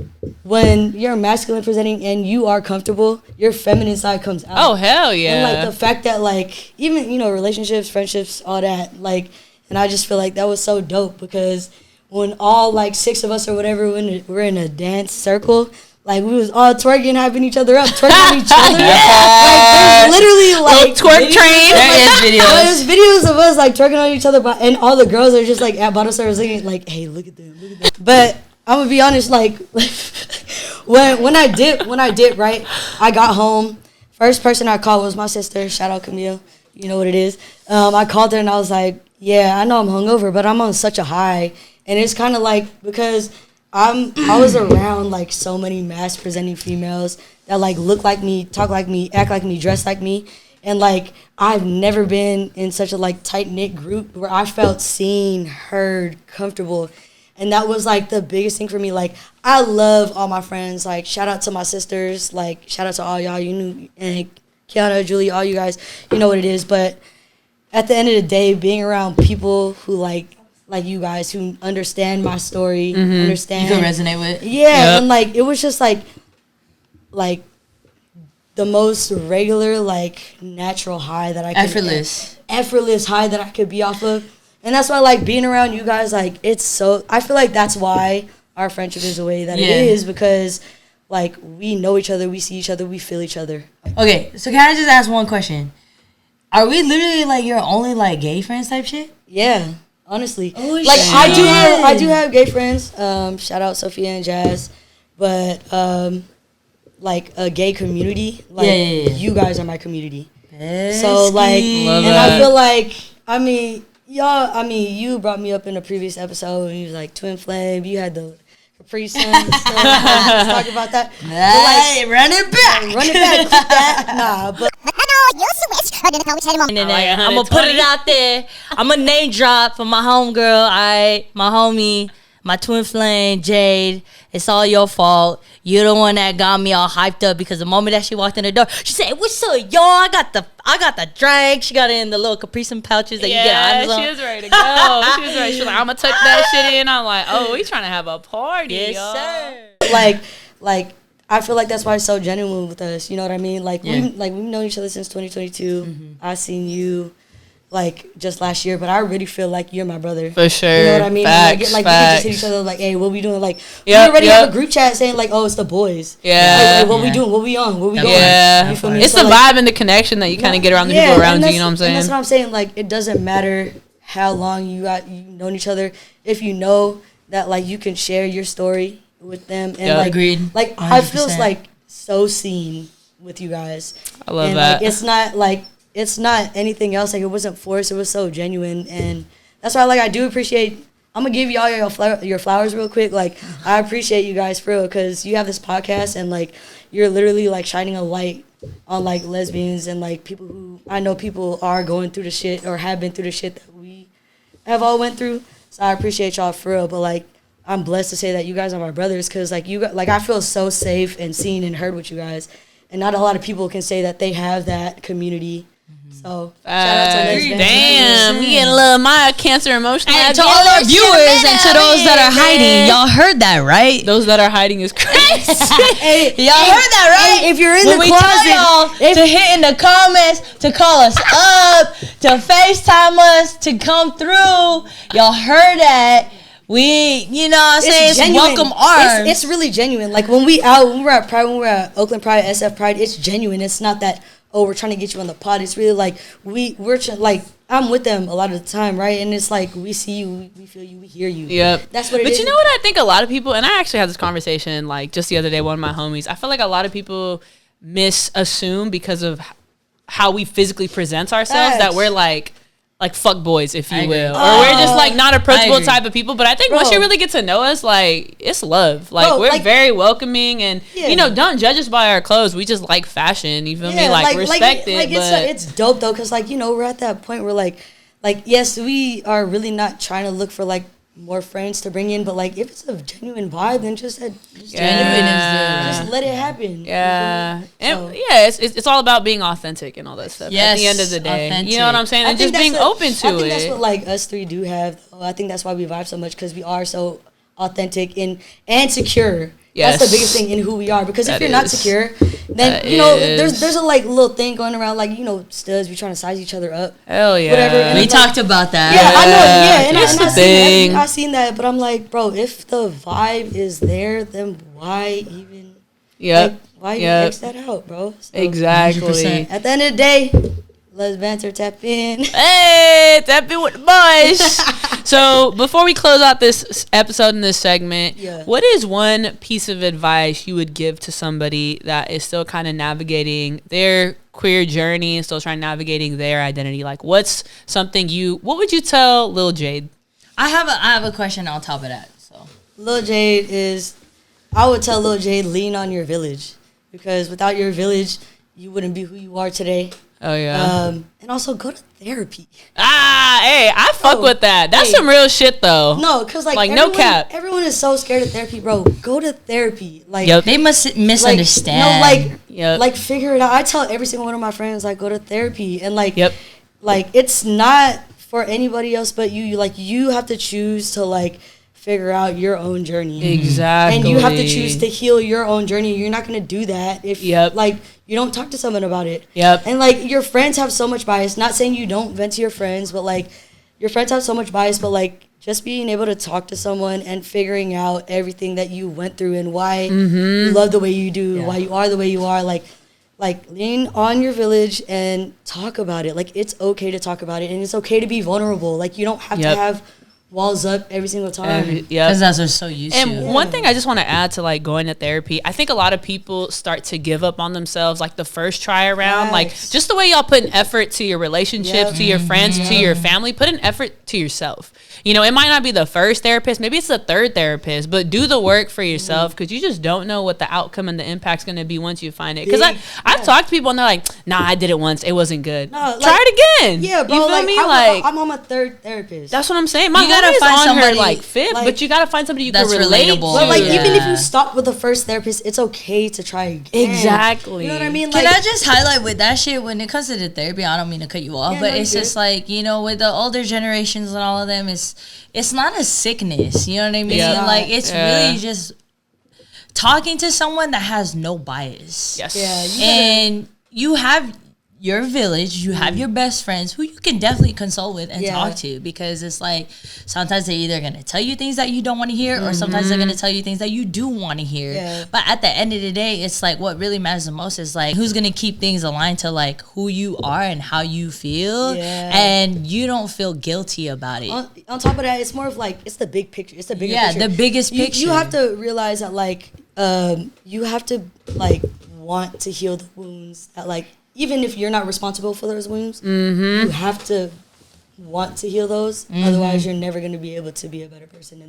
when you're masculine presenting and you are comfortable, your feminine side comes out. Oh, hell yeah. And, like, the fact that, like, even, you know, relationships, friendships, all that, like, and I just feel like that was so dope because when all, like, 6 of us or whatever, we're in a dance circle, like, we was all twerking, hyping each other up, twerking on each other. Like, there's literally, like, twerk train. There's videos of us, like, twerking on each other, and all the girls are just, like, at bottle service looking, like, hey, look at them. But I'm gonna be honest, like when I did right, I got home. First person I called was my sister. Shout out Camille, you know what it is. I called her and I was like, yeah, I know I'm hungover, but I'm on such a high, and it's kind of like because I was around like so many mass presenting females that like look like me, talk like me, act like me, dress like me, and like I've never been in such a like tight knit group where I felt seen, heard, comfortable. And that was, like, the biggest thing for me. Like, I love all my friends. Like, shout out to my sisters. Like, shout out to all y'all. You knew, and Kiana, Julie, all you guys. You know what it is. But at the end of the day, being around people who, like you guys, who understand my story, understand. You can resonate with. Yeah. Yep. And, like, it was just, like the most regular, like, natural high that I could. Effortless high that I could be off of. And that's why, like, being around you guys, like, it's so... I feel like that's why our friendship is the way that it is, because, like, we know each other, we see each other, we feel each other. Okay, so can I just ask one question? Are we literally, like, your only, like, gay friends type shit? Yeah, honestly. Oh, like, shit. I do have gay friends. Shout out Sophia and Jazz. But, like, a gay community, like, you guys are my community. So, like, I feel like, you brought me up in a previous episode and you was like Twin Flame. You had the Capri Sun stuff. Let's talk about that. Hey, run it back. Keep that. Nah, but I'm gonna put it out there. I'm gonna name drop for my homegirl, my homie, my twin flame, Jade. It's all your fault. You're the one that got me all hyped up because the moment that she walked in the door, she said, "What's up, y'all? I got the drink." She got it in the little Capri Sun pouches that you get items on. She was ready to go. She was ready. She was like, "I'm gonna tuck that shit in." I'm like, "Oh, we trying to have a party, y'all." Sir. Like I feel like that's why it's so genuine with us. You know what I mean? Like we've known each other since 2022. I seen you like just last year, but I really feel like you're my brother. For sure. You know what I mean? Facts, like we can just hit each other like, hey, what we doing? Like we Yep, already have a group chat saying like, oh, it's the boys. Yeah. Like, what we doing? What we on? What we going? Yeah. You feel me? It's So, the vibe and the connection that you kind of get around the people around you. You know what I'm saying? And that's what I'm saying. Like it doesn't matter how long you've known each other. If you know that like you can share your story with them and like agreed. Like 100%. I feel like so seen with you guys. I love and, that. Like it's not anything else. Like it wasn't forced. It was so genuine, and that's why like I do appreciate. I'm gonna give y'all your flowers real quick. Like I appreciate you guys for real because you have this podcast and like you're literally like shining a light on like lesbians and like people who I know people are going through the shit or have been through the shit that we have all went through. So I appreciate y'all for real. But like I'm blessed to say that you guys are my brothers because like I feel so safe and seen and heard with you guys, and not a lot of people can say that they have that community. So shout out to lesbian. Damn, we getting a little Maya cancer emotional. And to all our viewers and to those that are hiding, y'all heard that, right? Those that are hiding is crazy. Y'all heard that, right? Hey, if you're in when the we closet, tell y'all to hit in the comments, to call us up, to FaceTime us, to come through, y'all heard that. We, you know what I'm saying? It's welcome arms. It's really genuine. Like when we're at Pride, when we're at Oakland Pride, SF Pride, it's genuine. It's not that, oh, we're trying to get you on the pod. It's really like we're like, I'm with them a lot of the time, right? And it's like we see you, we feel you, we hear you. Yep. That's what it is. But you know what I think a lot of people, and I actually had this conversation like just the other day, one of my homies, I feel like a lot of people misassume because of how we physically present ourselves that we're like fuck boys, if you will, or we're just like not approachable type of people. But I think once you really get to know us, like it's love. Like we're very welcoming, and you know, don't judge us by our clothes. We just like fashion. You feel me? Like respect it. But it's dope though, cause like, you know, we're at that point where like yes, we are really not trying to look for like more friends to bring in, but like if it's a genuine vibe, then just let it happen. Yeah, and it's all about being authentic and all that stuff. At the end of the day, authentic. You know what I'm saying, and just being open to it. I think that's what like us three do have. I think that's why we vibe so much, because we are so authentic and secure. Yes. That's the biggest thing in who we are, because if you're not secure, then you know there's a like little thing going around, like, you know, studs, we trying to size each other up. Hell yeah, whatever. And we talked about that. Yeah, I know. Yeah, and I seen that, but I'm like, bro, if the vibe is there, then why even? Why even X that out, bro? So, exactly. 100%. At the end of the day, let's banter, tap in. Hey, tap in with the boys. So before we close out this episode and this segment, what is one piece of advice you would give to somebody that is still kind of navigating their queer journey and still trying navigating their identity? Like, what's something what would you tell Lil Jade? I have a question on top of that. So Lil Jade I would tell Lil Jade, lean on your village, because without your village, you wouldn't be who you are today. Oh yeah. And also go to therapy. Hey, I fuck with that. That's some real shit though. No, cause like no cap. Everyone is so scared of therapy, bro. Go to therapy. Like they must misunderstand. Like figure it out. I tell every single one of my friends, like, go to therapy, and like it's not for anybody else but you. Like, you have to choose to like figure out your own journey. Exactly. And you have to choose to heal your own journey. You're not gonna do that if like you don't talk to someone about it. And like your friends have so much bias. Not saying you don't vent to your friends, but like your friends have so much bias, but like just being able to talk to someone and figuring out everything that you went through and why you love the way you do, why you are the way you are, like lean on your village and talk about it. Like, it's okay to talk about it, and it's okay to be vulnerable. Like, you don't have to have walls up every single time. Because that's what we're so used to. And one thing I just want to add to like going to therapy, I think a lot of people start to give up on themselves like the first try around. Like, just the way y'all put an effort to your relationships, to your friends, to your family, put an effort to yourself. You know, it might not be the first therapist, maybe it's the third therapist, but do the work for yourself, because you just don't know what the outcome and the impact's going to be once you find it. Because I've talked to people and they're like, nah, I did it once, it wasn't good. No, try it again. Yeah, bro. You feel me? I'm on my third therapist. That's what I'm saying. My gotta find somebody like fifth, but you gotta find somebody you can relate to. But like, even if you stop with the first therapist, it's okay to try again. Exactly. You know what I mean? Like, can I just highlight with that shit when it comes to the therapy? I don't mean to cut you off, but it's just like, you know, with the older generations and all of them, it's not a sickness. You know what I mean? Like, it's really just talking to someone that has no bias. Yes. Yeah. And you have your village, you have your best friends who you can definitely consult with and talk to, because it's like sometimes they're either going to tell you things that you don't want to hear, or sometimes they're going to tell you things that you do want to hear. But at the end of the day, it's like what really matters the most is like who's going to keep things aligned to like who you are and how you feel, and you don't feel guilty about it. On top of that, it's more of like, it's the big picture. It's the bigger picture. The biggest picture. You have to realize that like you have to like want to heal the wounds that like, even if you're not responsible for those wounds, you have to want to heal those. Otherwise, you're never going to be able to be a better person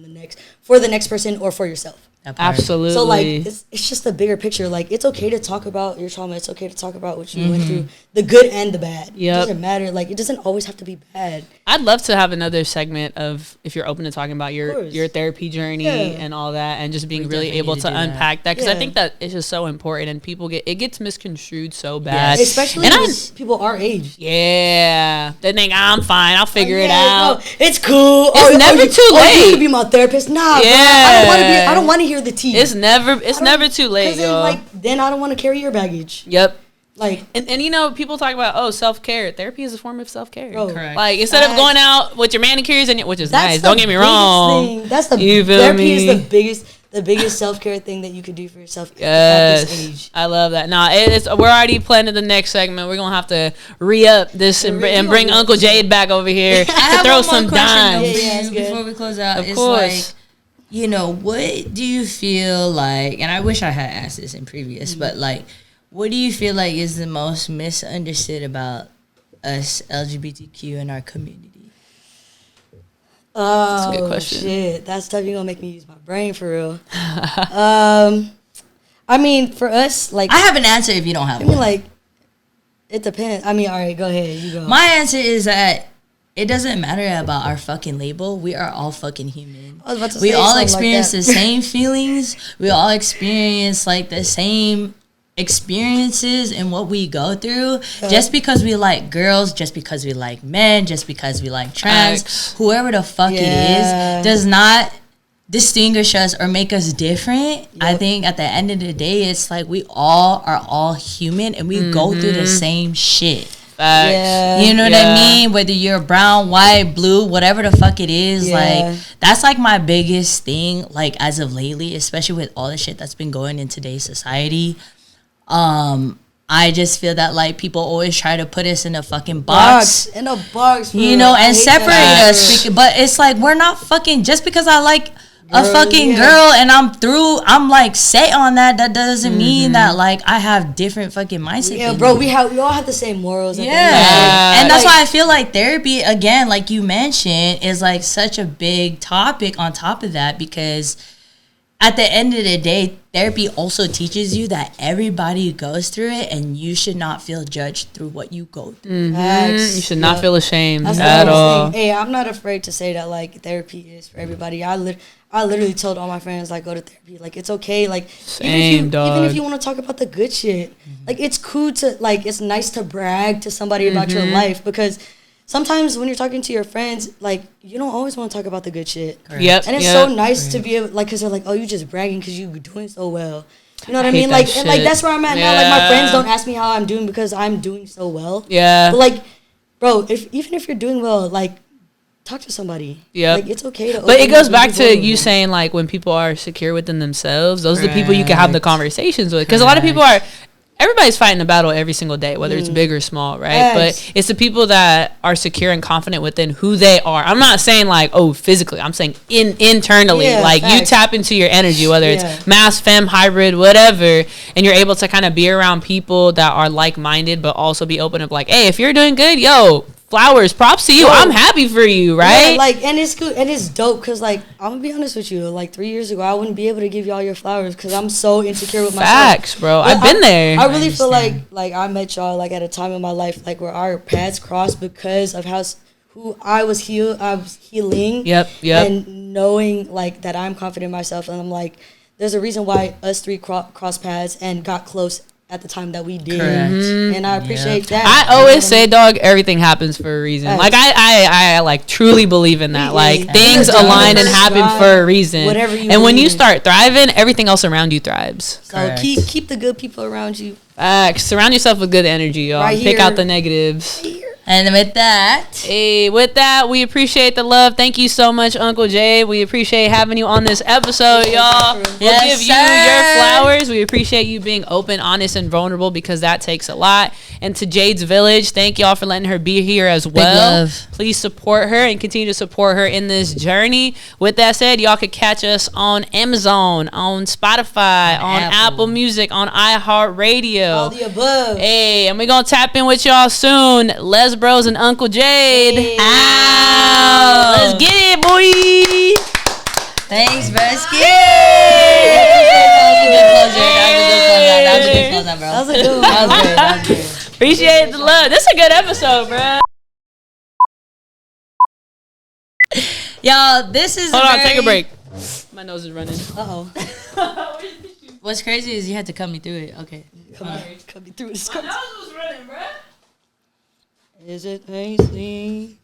for the next person or for yourself. Absolutely. So like it's just a bigger picture. Like it's okay to talk about your trauma. It's okay to talk about what you went through, the good and the bad. It doesn't matter. Like it doesn't always have to be bad. I'd love to have another segment of if you're open to talking about your therapy journey and all that, and just being really able to unpack that, because I think that it's just so important, and people gets misconstrued so bad, especially people our age. Yeah, they think I'm fine. I'll figure it out. No, it's cool. It's never too late. You can be my therapist. Nah, bro, I don't want to hear the tea. It's never too late, yo. Then I don't want to carry your baggage. Yep. Like and you know, people talk about self-care. Therapy is a form of self-care. Correct. Like instead of going out with your manicures and which is nice. Don't get me wrong. That's the therapy is the biggest self-care thing that you could do for yourself at this age. I love that. Nah, we're already planning the next segment. We're gonna have to re-up this and bring Uncle Jade back over here to throw some dimes. Before we close out, of course. Like, you know, what do you feel like, and I wish I had asked this in previous, but like, what do you feel like is the most misunderstood about us LGBTQ in our community? That's a good question. Shit, that's tough. You're gonna make me use my brain for real. I mean, for us, like, I have an answer if you don't have one. I mean, like, it depends. I mean, all right, go ahead. You go. My answer is that it doesn't matter about our fucking label. We are all fucking human. We all experience the same feelings. We all experience like the same experiences and what we go through. Just because we like girls, just because we like men, just because we like trans, whoever the fuck it is, does not distinguish us or make us different. I think at the end of the day, it's like we all are human and we go through the same shit. You know what I mean? Whether you're brown, white, blue, whatever the fuck it is, like that's like my biggest thing, like as of lately, especially with all the shit that's been going in today's society. I just feel that like people always try to put us in a fucking box, you know, and separate us. But it's like we're not fucking, just because I like a fucking girl and I'm like set on that doesn't mean that like I have different fucking mindset. Yeah, bro, we all have the same morals. And that's why I feel like therapy, again, like you mentioned, is like such a big topic on top of that, because at the end of the day, therapy also teaches you that everybody goes through it and you should not feel judged through what you go through. You should not feel ashamed at all. Hey, I'm not afraid to say that like therapy is for everybody. I literally told all my friends, like, go to therapy. Like, it's okay. Like, even if you want to talk about the good shit, like, it's cool to, like, it's nice to brag to somebody about your life, because sometimes when you're talking to your friends, like, you don't always want to talk about the good shit. And it's so nice to be able, like, because they're like, oh, you just bragging because you're doing so well. You know what I mean? Like, and, like, that's where I'm at now. Like, my friends don't ask me how I'm doing because I'm doing so well. But, like, bro, even if you're doing well, like, talk to somebody. Like, it's okay to. But it goes back to you saying, like, when people are secure within themselves, those are the people you can have the conversations with. Because a lot of people everybody's fighting a battle every single day, whether it's big or small, right? But it's the people that are secure and confident within who they are. I'm not saying like, oh, physically. I'm saying internally. Like, you tap into your energy, whether it's masc, femme, hybrid, whatever, and you're able to kind of be around people that are like-minded, but also be open of like, hey, if you're doing good, yo, flowers, props to you. I'm happy for you, right? Yeah, like, and it's good and it's dope, because like, I'm gonna be honest with you, like 3 years ago I wouldn't be able to give y'all your flowers because I'm so insecure with myself. Facts, bro. I've been there. I really feel like I met y'all like at a time in my life like where our paths crossed because of who I was healing. And knowing like that I'm confident in myself, and I'm like, there's a reason why us three crossed paths and got close at the time that we did. And I appreciate that. I always say, dog, everything happens for a reason. Like, I like truly believe in that. Like, things align and happen for a reason. Whatever you and when you start thriving, everything else around you thrives. So keep the good people around you. Surround yourself with good energy, y'all. Pick out the negatives. And with that, we appreciate the love. Thank you so much, Uncle Jade. We appreciate having you on this episode, y'all. We'll give you your flowers. We appreciate you being open, honest, and vulnerable, because that takes a lot. And to Jade's Village, thank y'all for letting her be here as well. Please support her and continue to support her in this journey. With that said, y'all could catch us on Amazon, on Spotify, on Apple Music, on iHeartRadio. All the above. Hey, and we're going to tap in with y'all soon. Les Bros and Uncle Jade. Let's get it, boy. Thanks, Besky. That was a good close out, bro. That was a good one. That was great. Appreciate the love. This is a good episode, bro. Y'all, this is Hold on, take a break. My nose is running. Uh-oh. What's crazy is you had to cut me through it. Okay. Cut me through this. My nose was running, bro. Is it tasty?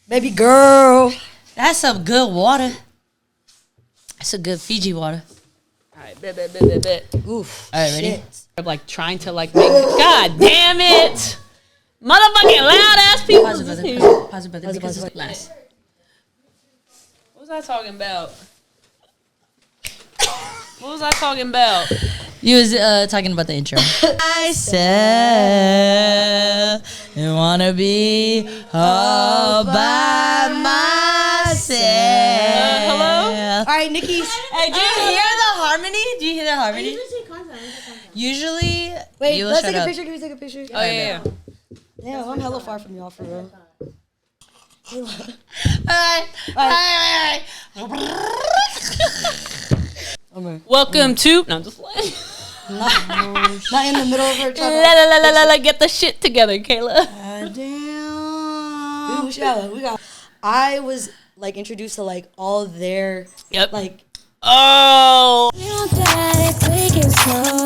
Baby girl. That's some good water. That's a good Fiji water. All right, bet. Oof. All right, ready? Shit. I'm like trying to like make. God damn it! Motherfucking loud ass people. Pause it, is brother. here. Pause it, brother. Because it's last. What was I talking about? What was I talking about? You was talking about the intro. I said you wanna be all by myself. Hello? All right, Nikki's. Hey, do you hear the harmony? Do you hear that harmony? Usually, Wait, you will let's shut take a up. picture. Can we take a picture? Oh yeah. Damn, I'm hella far from y'all for real. Alright. Welcome to. No, I'm just like. Not in the middle of her La, get the shit together, Kayla. Damn. We got. I was like introduced to like all their Yep. like. Oh. You got it quick and slow.